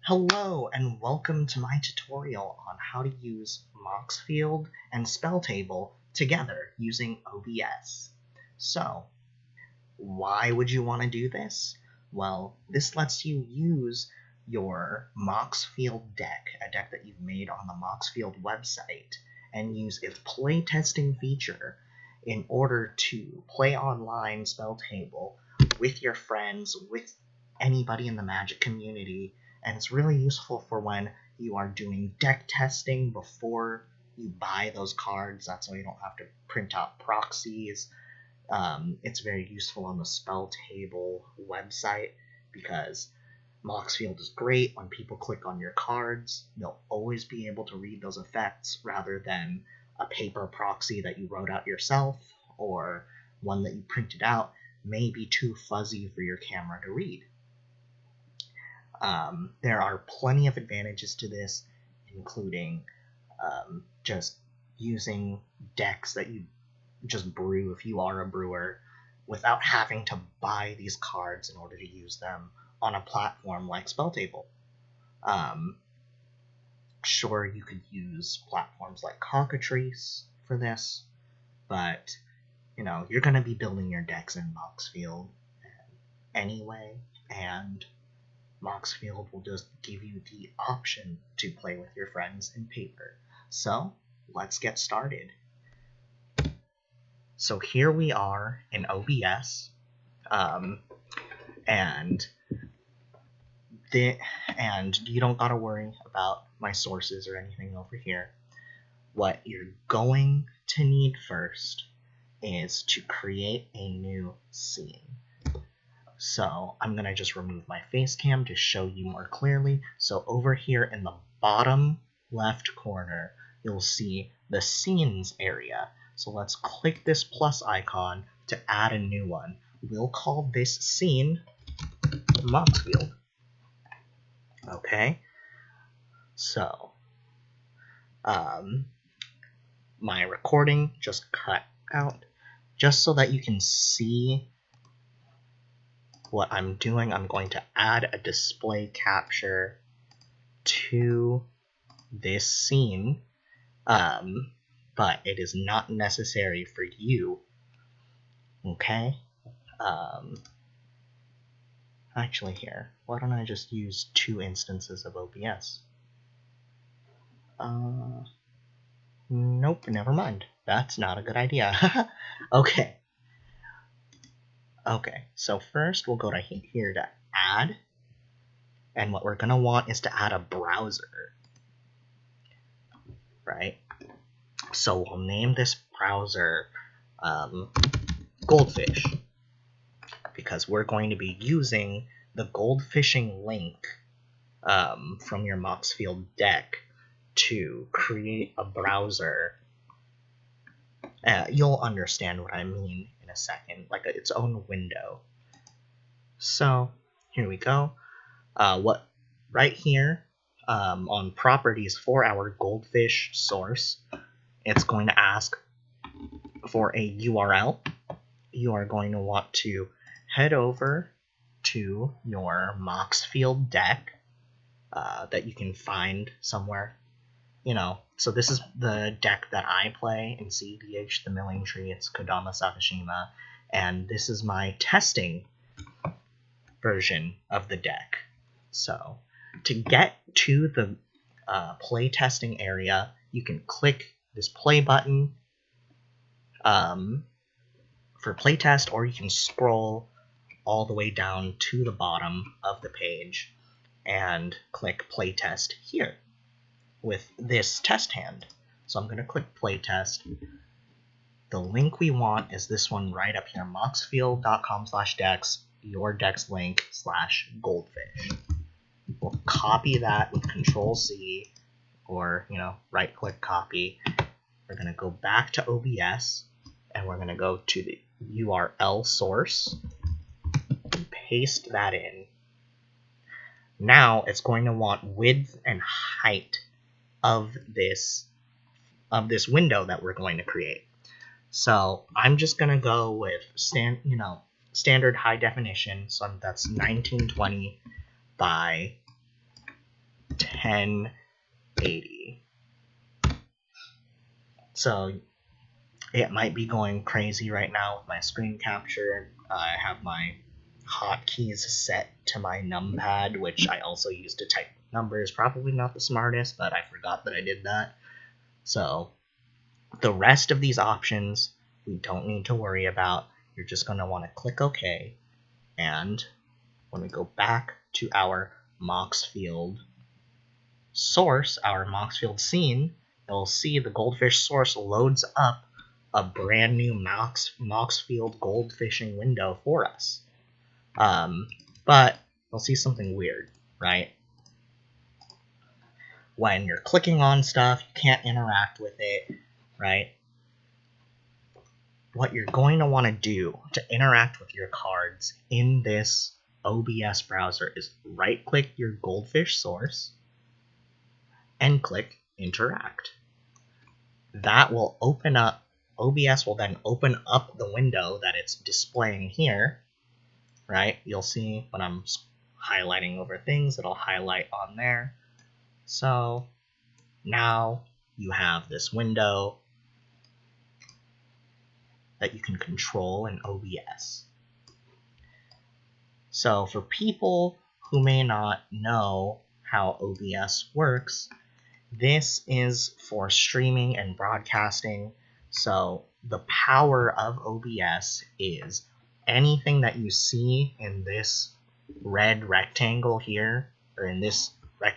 Hello and welcome to my tutorial on how to use moxfield and spelltable together using OBS. So, why would you want to do this? Well, this lets you use your moxfield deck, a deck that you've made on the moxfield website, and use its playtesting feature in order to play online spelltable with your friends, with anybody in the Magic community, and it's really useful for when you are doing deck testing before you buy those cards. That's why you don't have to print out proxies. It's very useful on the spelltable website because moxfield is great. When people click on your cards, they'll always be able to read those effects rather than a paper proxy that you wrote out yourself or one that you printed out may be too fuzzy for your camera to read. There are plenty of advantages to this, including just using decks that you just brew if you are a brewer without having to buy these cards in order to use them on a platform like Spelltable. Sure, you could use platforms like Cockatrice for this, but you're going to be building your decks in moxfield anyway, and moxfield will just give you the option to play with your friends in paper. So let's get started. So here we are in OBS, and you don't gotta worry about my sources or anything over here. What you're going to need first is to create a new scene. So I'm going to just remove my face cam to show you more clearly. So over here in the bottom left corner, you'll see the scenes area. So let's click this plus icon to add a new one. We'll call this scene moxfield. Okay, so my recording just cut out just so that you can see what I'm doing. I'm going to add a display capture to this scene, but it is not necessary for you. Okay? Actually here, why don't I just use 2 instances of OBS? Nope, never mind. That's not a good idea. Okay. Okay, so first we'll go to here to add, and what we're going to want is to add a browser, right? So we'll name this browser goldfish, because we're going to be using the goldfishing link from your moxfield deck to create a browser. You'll understand what I mean in a second, like its own window. So here we go. Right here on properties for our goldfish source, it's going to ask for a URL. You are going to want to head over to your moxfield deck that you can find somewhere. So this is the deck that I play in CEDH, the Milling Tree. It's Kodama Sakashima, and this is my testing version of the deck. So to get to the play testing area, you can click this play button for playtest, or you can scroll all the way down to the bottom of the page and click playtest here with this test hand. So I'm going to click playtest. The link we want is this one right up here, moxfield.com/decks, your decks link /goldfish. We'll copy that with Control-C, or right-click copy. We're going to go back to OBS, and we're going to go to the URL source, paste that in. Now it's going to want width and height of this window that we're going to create. So I'm just going to go with standard high definition. So that's 1920 by 1080. So it might be going crazy right now with my screen capture. I have my hotkeys set to my numpad, which I also use to type numbers. Probably not the smartest, but I forgot that I did that. So the rest of these options we don't need to worry about. You're just going to want to click OK. And when we go back to our moxfield source, our moxfield scene, you'll see the goldfish source loads up a brand new moxfield goldfishing window for us. But you'll see something weird, right? When you're clicking on stuff, you can't interact with it, right? What you're going to want to do to interact with your cards in this OBS browser is right-click your goldfish source and click Interact. That will open up, OBS will then open up the window that it's displaying here, right? You'll see when I'm highlighting over things, it'll highlight on there. So now you have this window that you can control in OBS. So for people who may not know how OBS works, this is for streaming and broadcasting. So the power of OBS is anything that you see in this red rectangle here, or in this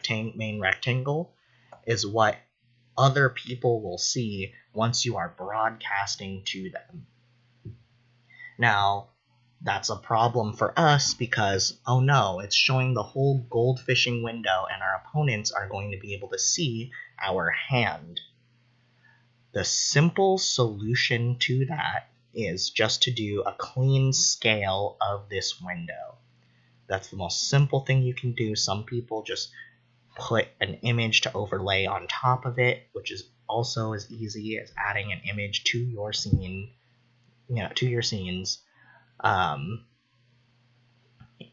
main rectangle, is what other people will see once you are broadcasting to them. Now, that's a problem for us because, oh no, it's showing the whole goldfishing window and our opponents are going to be able to see our hand. The simple solution to that is just to do a clean scale of this window. That's the most simple thing you can do. Some people just put an image to overlay on top of it, which is also as easy as adding an image to your scene, to your scenes.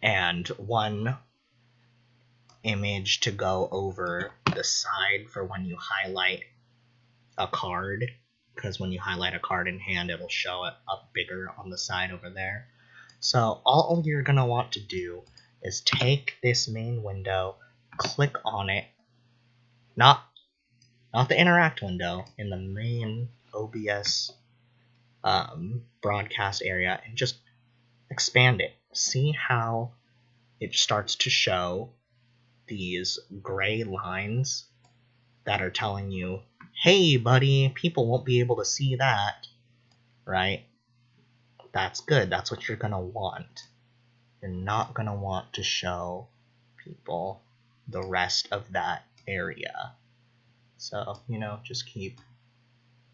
And one image to go over the side for when you highlight a card, because when you highlight a card in hand, it'll show it up bigger on the side over there. So all you're going to want to do is take this main window, click on it, not the interact window, in the main OBS broadcast area, and just expand it. See how it starts to show these gray lines that are telling you, hey buddy, people won't be able to see that, right? That's good. That's what you're going to want. You're not going to want to show people the rest of that area. So, just keep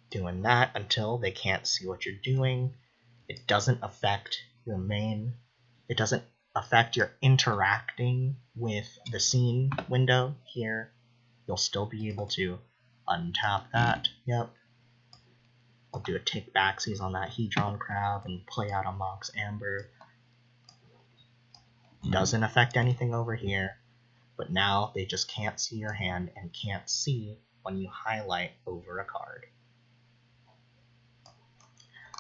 doing that until they can't see what you're doing. It doesn't affect your it doesn't affect your interacting with the scene window here. You'll still be able to untap that. Yep. I'll do a take backsies on that Hedron crab and play out a Mox Amber. Doesn't affect anything over here, but now they just can't see your hand and can't see when you highlight over a card.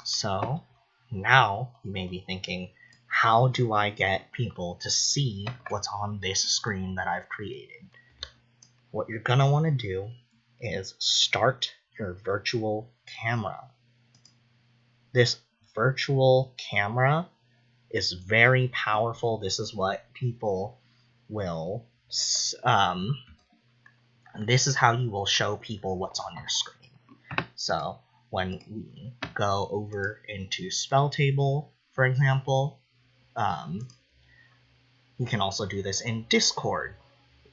So now you may be thinking, how do I get people to see what's on this screen that I've created? What you're going to want to do is start your virtual camera. This virtual camera is very powerful. This is what people will, this is how you will show people what's on your screen. So when we go over into spelltable, for example, you can also do this in Discord.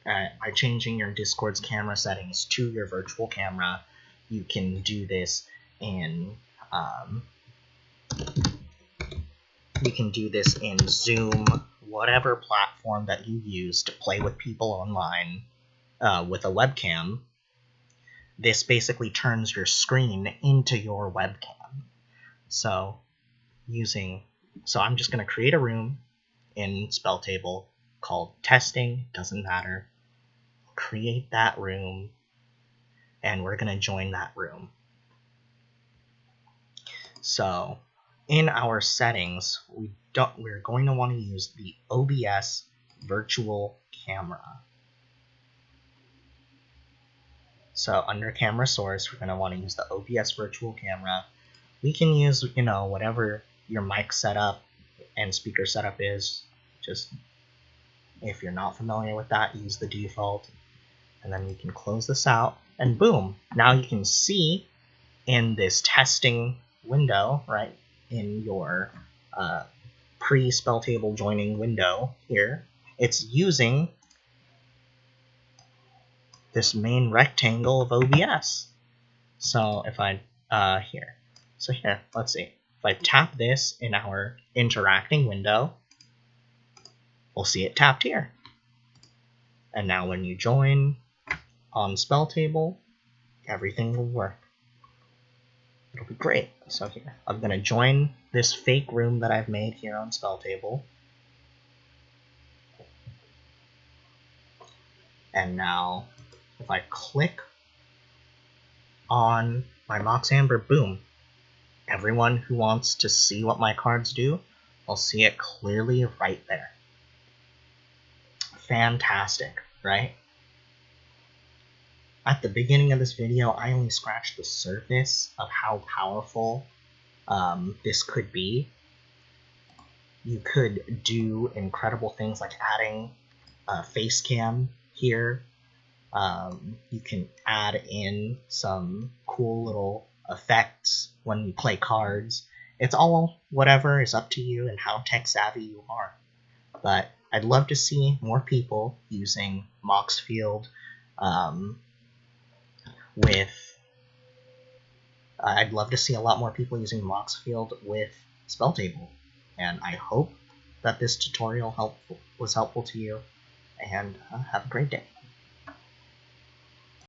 By changing your Discord's camera settings to your virtual camera, you can do this in Zoom, whatever platform that you use to play with people online with a webcam. This basically turns your screen into your webcam. So I'm just going to create a room in spelltable called testing, doesn't matter. create that room, and we're going to join that room. So in our settings, we're going to want to use the OBS virtual camera. So under camera source, we're going to want to use the OBS virtual camera. We can use, whatever your mic setup and speaker setup is. Just if you're not familiar with that, use the default. And then you can close this out, and boom, now you can see in this testing window, right, in your pre-spelltable joining window here, it's using this main rectangle of OBS. So if I, here, let's see. If I tap this in our interacting window, we'll see it tapped here. And now when you join on spelltable, everything will work. It'll be great. So here, I'm going to join this fake room that I've made here on spelltable. And now, if I click on my Mox Amber, boom, everyone who wants to see what my cards do, will see it clearly right there. Fantastic, right? At the beginning of this video, I only scratched the surface of how powerful this could be. You could do incredible things like adding a face cam here. You can add in some cool little effects when you play cards. It's all whatever is up to you and how tech savvy you are. But I'd love to see more people using moxfield I'd love to see a lot more people using moxfield with spelltable. And I hope that this tutorial was helpful to you, and have a great day.